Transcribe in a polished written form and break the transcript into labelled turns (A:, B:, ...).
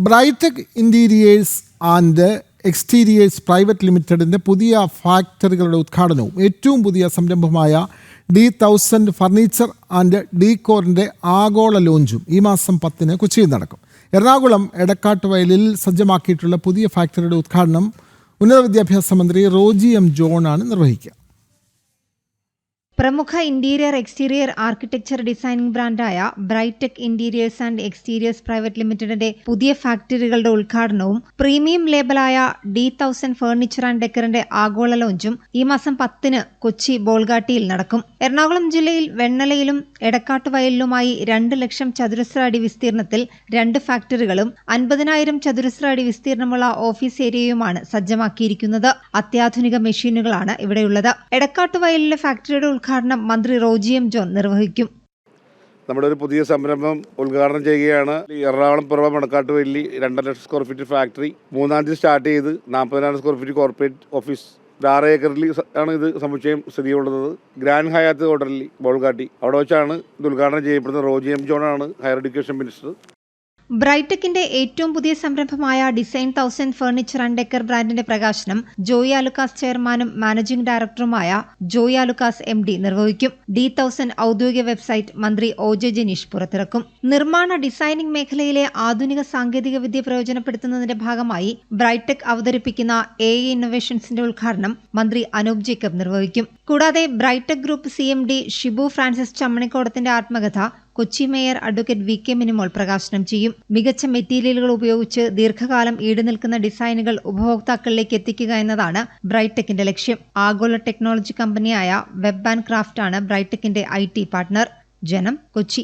A: ബ്രൈറ്റെക് interiors and exteriors private ലിമിറ്റഡിൻ്റെ പുതിയ ഫാക്ടറികളുടെ ഉദ്ഘാടനവും ഏറ്റവും പുതിയ സംരംഭമായ D1000 ഫർണിച്ചർ ആൻഡ് ഡീകോറിൻ്റെ ആഗോള ലോഞ്ചും ഈ മാസം 10-ന് കൊച്ചിയിൽ നടക്കും. എറണാകുളം എടക്കാട്ടുവയലിൽ സജ്ജമാക്കിയിട്ടുള്ള പുതിയ ഫാക്ടറിയുടെ ഉദ്ഘാടനം ഉന്നത വിദ്യാഭ്യാസ മന്ത്രി റോജി എം ജോണാണ് നിർവഹിക്കുക.
B: പ്രമുഖ ഇന്റീരിയർ എക്സ്റ്റീരിയർ ആർക്കിടെക്ചർ ഡിസൈനിംഗ് ബ്രാൻഡായ Brightech interiors and exteriors private ലിമിറ്റഡിന്റെ പുതിയ ഫാക്ടറികളുടെ ഉദ്ഘാടനവും പ്രീമിയം ലേബലായ D1000 ഫർണിച്ചർ ആൻഡ് ഡെക്കറിന്റെ ആഗോള ലോഞ്ചും ഈ മാസം 10-ന് കൊച്ചി ബോൾഗാട്ടിയിൽ നടക്കും. എറണാകുളം ജില്ലയിൽ വെണ്ണലയിലും എടക്കാട്ടുവയലിലുമായി 2 ലക്ഷം ചതുരശ്ര അടി വിസ്തീർണത്തിൽ 2 ഫാക്ടറികളും 50,000 ചതുരശ്ര അടി വിസ്തീർണമുള്ള ഓഫീസ് ഏരിയയുമാണ് സജ്ജമാക്കിയിരിക്കുന്നത്. അത്യാധുനിക മെഷീനുകളാണ് ഇവിടെയുള്ളത്. എടക്കാട്ടുവയലിലെ ഫാക്ടറിയുടെ ഉദ്ഘാടനം മന്ത്രി റോജി എം ജോൺ നിർവഹിക്കും.
C: നമ്മുടെ ഒരു പുതിയ സംരംഭം ഉദ്ഘാടനം ചെയ്യുകയാണ്. എറണാകുളം പുറമെ എടക്കാട്ടുവയലിൽ 2 ലക്ഷം സ്ക്വയർ ഫീറ്റ് ഫാക്ടറി 3-ാം തീയതി സ്റ്റാർട്ട് ചെയ്ത് 40,000 സ്ക്വയർ ഫീറ്റ് കോർപ്പറേറ്റ് ഓഫീസ് 6 ഏക്കറിൽ ആണ് ഇത് സമുച്ചയം സ്ഥിതി ചെയ്യുന്നത്. ഗ്രാൻഡ് ഹയാത്ത് ഹോട്ടലിൽ ബോൾഗാട്ടി അവിടെ വെച്ചാണ് ഇത് ഉദ്ഘാടനം ചെയ്യപ്പെടുന്നത്. റോജി എം ജോൺ ആണ് ഹയർ എഡ്യൂക്കേഷൻ മിനിസ്റ്റർ.
B: ബ്രൈറ്റെക്കിന്റെ ഏറ്റവും പുതിയ സംരംഭമായ D1000 ഫർണിച്ചർ ആൻഡ് ഡെക്കർ ബ്രാൻഡിന്റെ പ്രകാശനം ജോയി ആലുക്കാസ് ചെയർമാനും മാനേജിംഗ് ഡയറക്ടറുമായ ജോയി ആലുക്കാസ് MD നിർവഹിക്കും. D1000 ഔദ്യോഗിക വെബ്സൈറ്റ് മന്ത്രി OJ ജനീഷ് പുറത്തിറക്കും. നിർമ്മാണ ഡിസൈനിംഗ് മേഖലയിലെ ആധുനിക സാങ്കേതിക വിദ്യ പ്രയോജനപ്പെടുത്തുന്നതിന്റെ ഭാഗമായി ബ്രൈറ്റെക് അവതരിപ്പിക്കുന്ന AI ഇന്നോവേഷൻസിന്റെ ഉദ്ഘാടനം മന്ത്രി അനൂപ് ജേക്കബ് നിർവഹിക്കും. കൂടാതെ ബ്രൈറ്റെക് ഗ്രൂപ്പ് CMD ഷിബു ഫ്രാൻസിസ് ചമ്മണിക്കോടത്തിന്റെ ആത്മകഥ Kochi mayor advocate VK Minimol പ്രകാശനം ചെയ്യും. മികച്ച മെറ്റീരിയലുകൾ ഉപയോഗിച്ച് ദീർഘകാലം ഈടുനിൽക്കുന്ന ഡിസൈനുകൾ ഉപഭോക്താക്കളിലേക്ക് എത്തിക്കുക എന്നതാണ് ബ്രൈറ്റെക്കിന്റെ ലക്ഷ്യം. ആഗോള ടെക്നോളജി കമ്പനിയായ വെബ് ആൻഡ് ക്രാഫ്റ്റ് ആണ് ബ്രൈറ്റെക്കിന്റെ IT പാർട്ണർ. ജനം, കൊച്ചി.